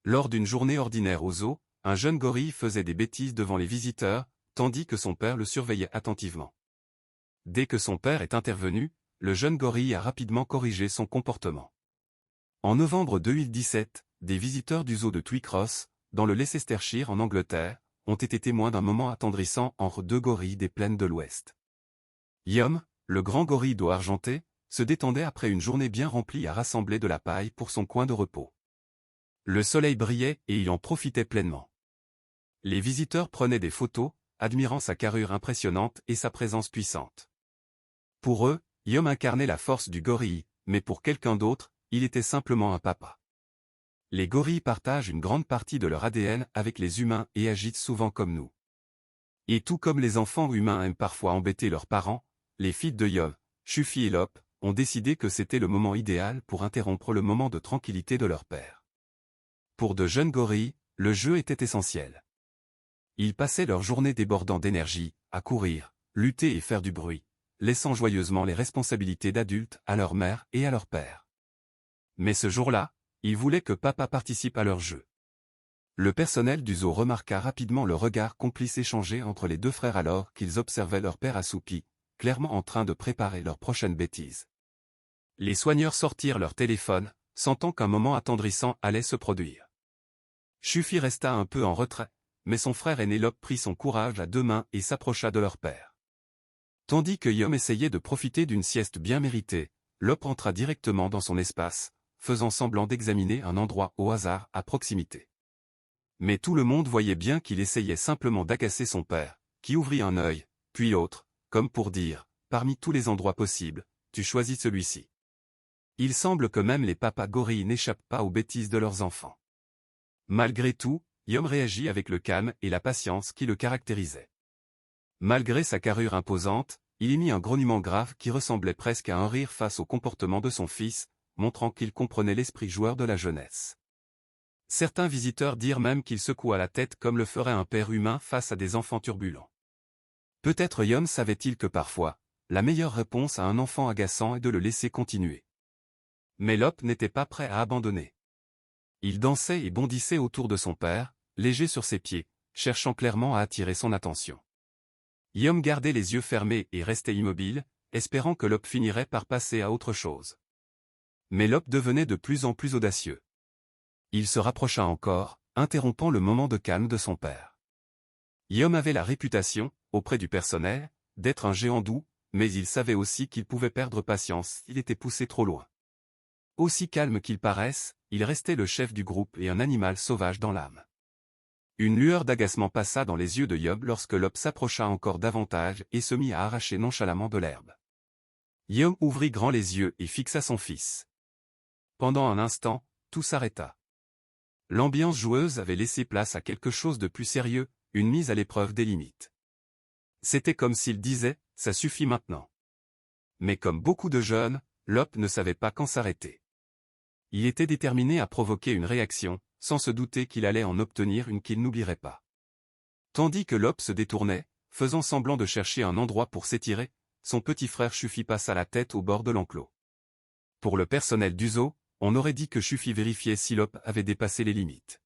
Lors d'une journée ordinaire au zoo, un jeune gorille faisait des bêtises devant les visiteurs, tandis que son père le surveillait attentivement. Dès que son père est intervenu, le jeune gorille a rapidement corrigé son comportement. En novembre 2017, des visiteurs du zoo de Twycross, dans le Leicestershire en Angleterre, ont été témoins d'un moment attendrissant entre deux gorilles des plaines de l'Ouest. Yom, le grand gorille dos argenté, se détendait après une journée bien remplie à rassembler de la paille pour son coin de repos. Le soleil brillait et il en profitait pleinement. Les visiteurs prenaient des photos, admirant sa carrure impressionnante et sa présence puissante. Pour eux, Yom incarnait la force du gorille, mais pour quelqu'un d'autre, il était simplement un papa. Les gorilles partagent une grande partie de leur ADN avec les humains et agissent souvent comme nous. Et tout comme les enfants humains aiment parfois embêter leurs parents, les filles de Yom, Shufi et Lop, ont décidé que c'était le moment idéal pour interrompre le moment de tranquillité de leur père. Pour de jeunes gorilles, le jeu était essentiel. Ils passaient leur journée débordant d'énergie, à courir, lutter et faire du bruit, laissant joyeusement les responsabilités d'adultes à leur mère et à leur père. Mais ce jour-là, ils voulaient que papa participe à leur jeu. Le personnel du zoo remarqua rapidement le regard complice échangé entre les deux frères alors qu'ils observaient leur père assoupi, clairement en train de préparer leur prochaine bêtise. Les soigneurs sortirent leur téléphone, sentant qu'un moment attendrissant allait se produire. Shufi resta un peu en retrait, mais son frère aîné Lop prit son courage à deux mains et s'approcha de leur père. Tandis que Yom essayait de profiter d'une sieste bien méritée, Lop entra directement dans son espace, faisant semblant d'examiner un endroit au hasard à proximité. Mais tout le monde voyait bien qu'il essayait simplement d'agacer son père, qui ouvrit un œil, puis l'autre, comme pour dire, parmi tous les endroits possibles, tu choisis celui-ci. Il semble que même les papas gorilles n'échappent pas aux bêtises de leurs enfants. Malgré tout, Yom réagit avec le calme et la patience qui le caractérisaient. Malgré sa carrure imposante, il émit un grognement grave qui ressemblait presque à un rire face au comportement de son fils, montrant qu'il comprenait l'esprit joueur de la jeunesse. Certains visiteurs dirent même qu'il secoua la tête comme le ferait un père humain face à des enfants turbulents. Peut-être Yom savait-il que parfois, la meilleure réponse à un enfant agaçant est de le laisser continuer. Mais Lop n'était pas prêt à abandonner. Il dansait et bondissait autour de son père, léger sur ses pieds, cherchant clairement à attirer son attention. Yom gardait les yeux fermés et restait immobile, espérant que Lop finirait par passer à autre chose. Mais Lop devenait de plus en plus audacieux. Il se rapprocha encore, interrompant le moment de calme de son père. Yom avait la réputation, auprès du personnel, d'être un géant doux, mais il savait aussi qu'il pouvait perdre patience s'il était poussé trop loin. Aussi calme qu'il paraisse, il restait le chef du groupe et un animal sauvage dans l'âme. Une lueur d'agacement passa dans les yeux de Yom lorsque Lop s'approcha encore davantage et se mit à arracher nonchalamment de l'herbe. Yom ouvrit grand les yeux et fixa son fils. Pendant un instant, tout s'arrêta. L'ambiance joueuse avait laissé place à quelque chose de plus sérieux, une mise à l'épreuve des limites. C'était comme s'il disait, ça suffit maintenant. Mais comme beaucoup de jeunes, Lop ne savait pas quand s'arrêter. Il était déterminé à provoquer une réaction, sans se douter qu'il allait en obtenir une qu'il n'oublierait pas. Tandis que Lop se détournait, faisant semblant de chercher un endroit pour s'étirer, son petit frère Shufi passa la tête au bord de l'enclos. Pour le personnel du zoo, on aurait dit que Shufi vérifiait si Lop avait dépassé les limites.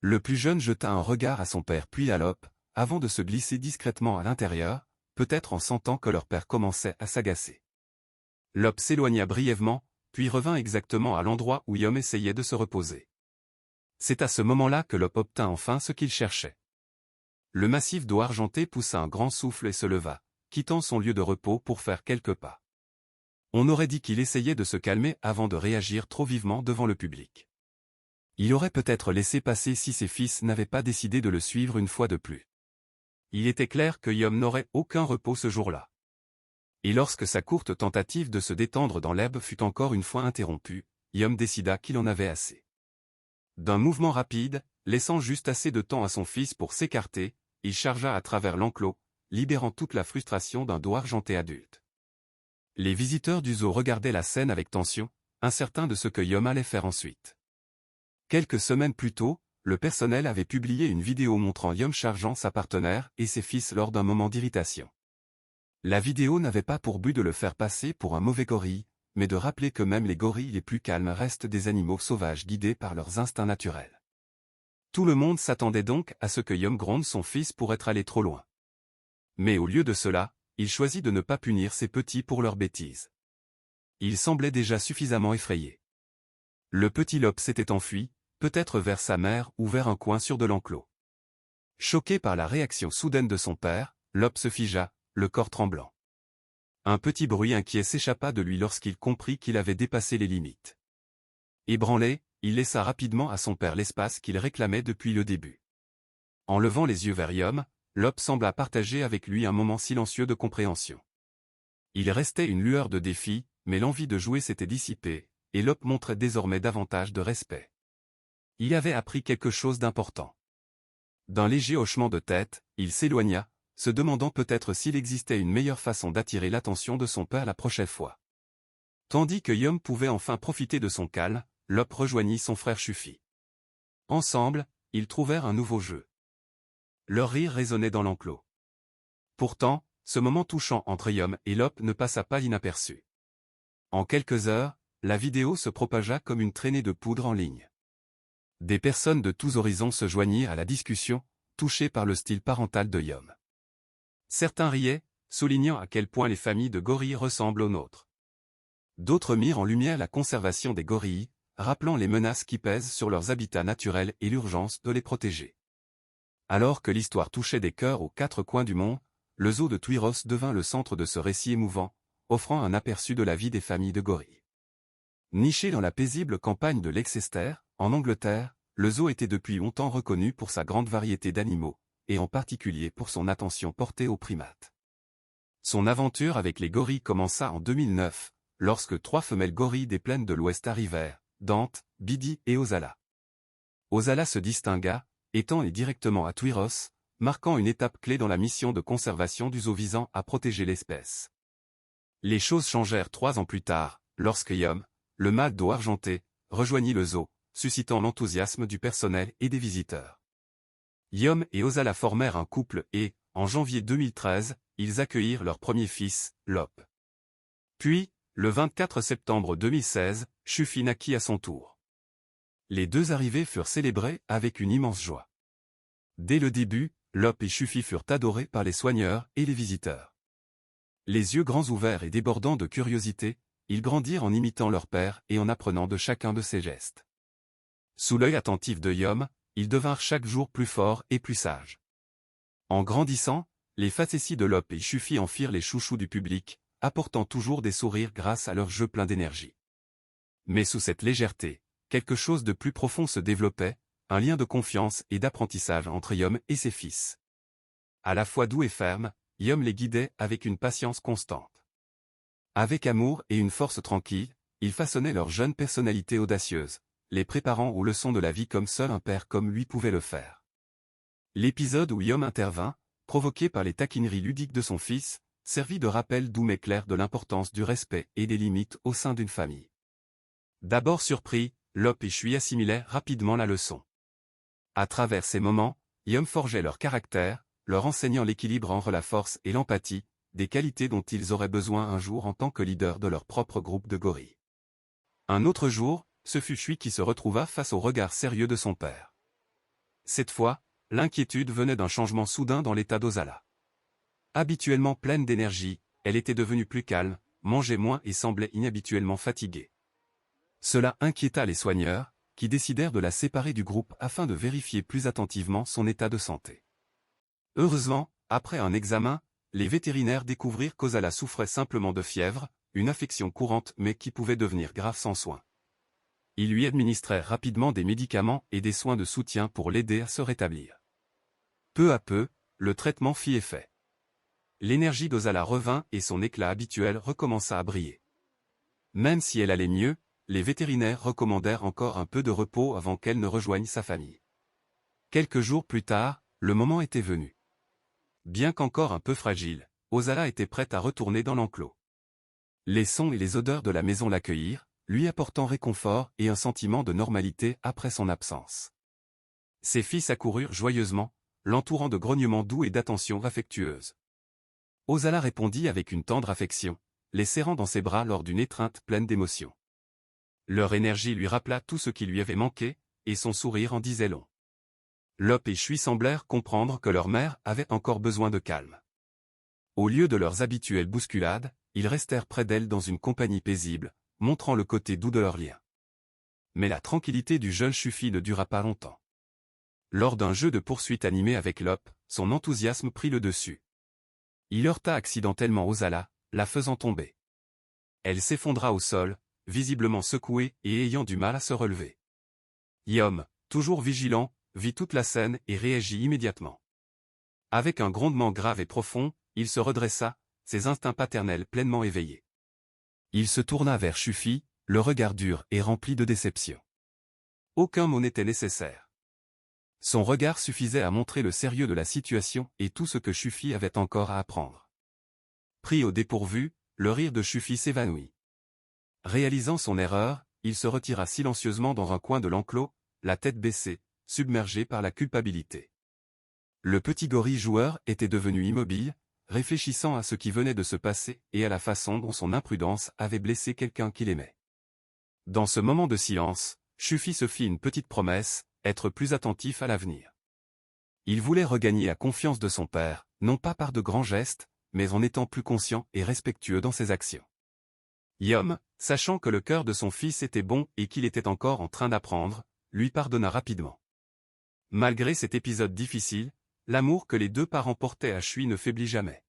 Le plus jeune jeta un regard à son père puis à Lop, avant de se glisser discrètement à l'intérieur, peut-être en sentant que leur père commençait à s'agacer. Lop s'éloigna brièvement, puis revint exactement à l'endroit où Yom essayait de se reposer. C'est à ce moment-là que Lop obtint enfin ce qu'il cherchait. Le massif dos argenté poussa un grand souffle et se leva, quittant son lieu de repos pour faire quelques pas. On aurait dit qu'il essayait de se calmer avant de réagir trop vivement devant le public. Il aurait peut-être laissé passer si ses fils n'avaient pas décidé de le suivre une fois de plus. Il était clair que Yom n'aurait aucun repos ce jour-là. Et lorsque sa courte tentative de se détendre dans l'herbe fut encore une fois interrompue, Yom décida qu'il en avait assez. D'un mouvement rapide, laissant juste assez de temps à son fils pour s'écarter, il chargea à travers l'enclos, libérant toute la frustration d'un dos argenté adulte. Les visiteurs du zoo regardaient la scène avec tension, incertains de ce que Yom allait faire ensuite. Quelques semaines plus tôt, le personnel avait publié une vidéo montrant Yom chargeant sa partenaire et ses fils lors d'un moment d'irritation. La vidéo n'avait pas pour but de le faire passer pour un mauvais gorille, mais de rappeler que même les gorilles les plus calmes restent des animaux sauvages guidés par leurs instincts naturels. Tout le monde s'attendait donc à ce que Yom gronde son fils pour être allé trop loin. Mais au lieu de cela, il choisit de ne pas punir ses petits pour leurs bêtises. Il semblait déjà suffisamment effrayé. Le petit Lop s'était enfui, peut-être vers sa mère ou vers un coin sûr de l'enclos. Choqué par la réaction soudaine de son père, Lop se figea, le corps tremblant. Un petit bruit inquiet s'échappa de lui lorsqu'il comprit qu'il avait dépassé les limites. Ébranlé, il laissa rapidement à son père l'espace qu'il réclamait depuis le début. En levant les yeux vers Yom, Lop sembla partager avec lui un moment silencieux de compréhension. Il restait une lueur de défi, mais l'envie de jouer s'était dissipée, et Lop montrait désormais davantage de respect. Il avait appris quelque chose d'important. D'un léger hochement de tête, il s'éloigna, se demandant peut-être s'il existait une meilleure façon d'attirer l'attention de son père la prochaine fois. Tandis que Yom pouvait enfin profiter de son calme, Lop rejoignit son frère Shufi. Ensemble, ils trouvèrent un nouveau jeu. Leur rire résonnait dans l'enclos. Pourtant, ce moment touchant entre Yom et Lop ne passa pas inaperçu. En quelques heures, la vidéo se propagea comme une traînée de poudre en ligne. Des personnes de tous horizons se joignirent à la discussion, touchées par le style parental de Yom. Certains riaient, soulignant à quel point les familles de gorilles ressemblent aux nôtres. D'autres mirent en lumière la conservation des gorilles, rappelant les menaces qui pèsent sur leurs habitats naturels et l'urgence de les protéger. Alors que l'histoire touchait des cœurs aux quatre coins du monde, le zoo de Tuiros devint le centre de ce récit émouvant, offrant un aperçu de la vie des familles de gorilles. Niché dans la paisible campagne de Leicester, en Angleterre, le zoo était depuis longtemps reconnu pour sa grande variété d'animaux, et en particulier pour son attention portée aux primates. Son aventure avec les gorilles commença en 2009, lorsque 3 femelles gorilles des plaines de l'Ouest arrivèrent, Dante, Bidi et Ozala. Ozala se distingua, étant et directement à Tuiros, marquant une étape clé dans la mission de conservation du zoo visant à protéger l'espèce. Les choses changèrent 3 ans plus tard, lorsque Yom, le mâle d'eau argenté, rejoignit le zoo, suscitant l'enthousiasme du personnel et des visiteurs. Yom et Ozala formèrent un couple et, en janvier 2013, ils accueillirent leur premier fils, Lop. Puis, le 24 septembre 2016, Shufi naquit à son tour. Les deux arrivées furent célébrées avec une immense joie. Dès le début, Lop et Shufi furent adorés par les soigneurs et les visiteurs. Les yeux grands ouverts et débordant de curiosité, ils grandirent en imitant leur père et en apprenant de chacun de ses gestes. Sous l'œil attentif de Yom, ils devinrent chaque jour plus forts et plus sages. En grandissant, les facéties de Lop et Shufi en firent les chouchous du public, apportant toujours des sourires grâce à leur jeu plein d'énergie. Mais sous cette légèreté, quelque chose de plus profond se développait, un lien de confiance et d'apprentissage entre Yom et ses fils. À la fois doux et ferme, Yom les guidait avec une patience constante. Avec amour et une force tranquille, il façonnait leur jeune personnalité audacieuse, les préparant aux leçons de la vie comme seul un père comme lui pouvait le faire. L'épisode où Yom intervint, provoqué par les taquineries ludiques de son fils, servit de rappel doux mais clair de l'importance du respect et des limites au sein d'une famille. D'abord surpris, Lop et Shui assimilèrent rapidement la leçon. À travers ces moments, Yom forgeait leur caractère, leur enseignant l'équilibre entre la force et l'empathie, des qualités dont ils auraient besoin un jour en tant que leader de leur propre groupe de gorilles. Un autre jour, ce fut Shui qui se retrouva face au regard sérieux de son père. Cette fois, l'inquiétude venait d'un changement soudain dans l'état d'Ozala. Habituellement pleine d'énergie, elle était devenue plus calme, mangeait moins et semblait inhabituellement fatiguée. Cela inquiéta les soigneurs, qui décidèrent de la séparer du groupe afin de vérifier plus attentivement son état de santé. Heureusement, après un examen, les vétérinaires découvrirent qu'Ozala souffrait simplement de fièvre, une affection courante mais qui pouvait devenir grave sans soin. Ils lui administrèrent rapidement des médicaments et des soins de soutien pour l'aider à se rétablir. Peu à peu, le traitement fit effet. L'énergie d'Ozala revint et son éclat habituel recommença à briller. Même si elle allait mieux, les vétérinaires recommandèrent encore un peu de repos avant qu'elle ne rejoigne sa famille. Quelques jours plus tard, le moment était venu. Bien qu'encore un peu fragile, Ozala était prête à retourner dans l'enclos. Les sons et les odeurs de la maison l'accueillirent, lui apportant réconfort et un sentiment de normalité après son absence. Ses fils accoururent joyeusement, l'entourant de grognements doux et d'attentions affectueuses. Ozala répondit avec une tendre affection, les serrant dans ses bras lors d'une étreinte pleine d'émotion. Leur énergie lui rappela tout ce qui lui avait manqué, et son sourire en disait long. Lop et Chui semblèrent comprendre que leur mère avait encore besoin de calme. Au lieu de leurs habituelles bousculades, ils restèrent près d'elle dans une compagnie paisible, montrant le côté doux de leur lien. Mais la tranquillité du jeune Chufi ne dura pas longtemps. Lors d'un jeu de poursuite animé avec Lop, son enthousiasme prit le dessus. Il heurta accidentellement Ozala, la faisant tomber. Elle s'effondra au sol, visiblement secouée et ayant du mal à se relever. Yom, toujours vigilant, vit toute la scène et réagit immédiatement. Avec un grondement grave et profond, il se redressa, ses instincts paternels pleinement éveillés. Il se tourna vers Chufi, le regard dur et rempli de déception. Aucun mot n'était nécessaire. Son regard suffisait à montrer le sérieux de la situation et tout ce que Chufi avait encore à apprendre. Pris au dépourvu, le rire de Chufi s'évanouit. Réalisant son erreur, il se retira silencieusement dans un coin de l'enclos, la tête baissée, submergé par la culpabilité. Le petit gorille joueur était devenu immobile, réfléchissant à ce qui venait de se passer et à la façon dont son imprudence avait blessé quelqu'un qu'il aimait. Dans ce moment de silence, Chufi se fit une petite promesse, être plus attentif à l'avenir. Il voulait regagner la confiance de son père, non pas par de grands gestes, mais en étant plus conscient et respectueux dans ses actions. Yom, sachant que le cœur de son fils était bon et qu'il était encore en train d'apprendre, lui pardonna rapidement. Malgré cet épisode difficile, l'amour que les deux parents portaient à Chui ne faiblit jamais.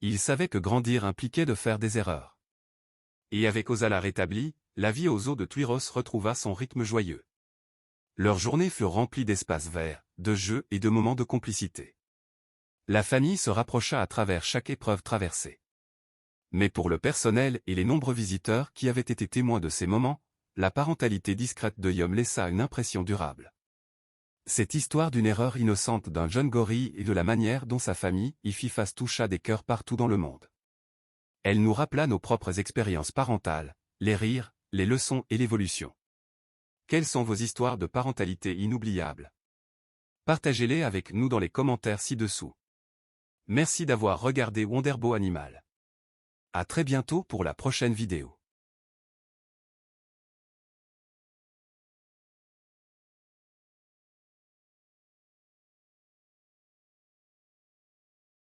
Ils savaient que grandir impliquait de faire des erreurs. Et avec Ozala rétabli, la vie aux eaux de Tuiros retrouva son rythme joyeux. Leurs journées furent remplies d'espaces verts, de jeux et de moments de complicité. La famille se rapprocha à travers chaque épreuve traversée. Mais pour le personnel et les nombreux visiteurs qui avaient été témoins de ces moments, la parentalité discrète de Yom laissa une impression durable. Cette histoire d'une erreur innocente d'un jeune gorille et de la manière dont sa famille y fit face toucha des cœurs partout dans le monde. Elle nous rappela nos propres expériences parentales, les rires, les leçons et l'évolution. Quelles sont vos histoires de parentalité inoubliables? Partagez-les avec nous dans les commentaires ci-dessous. Merci d'avoir regardé Wonderbo Animal. À très bientôt pour la prochaine vidéo.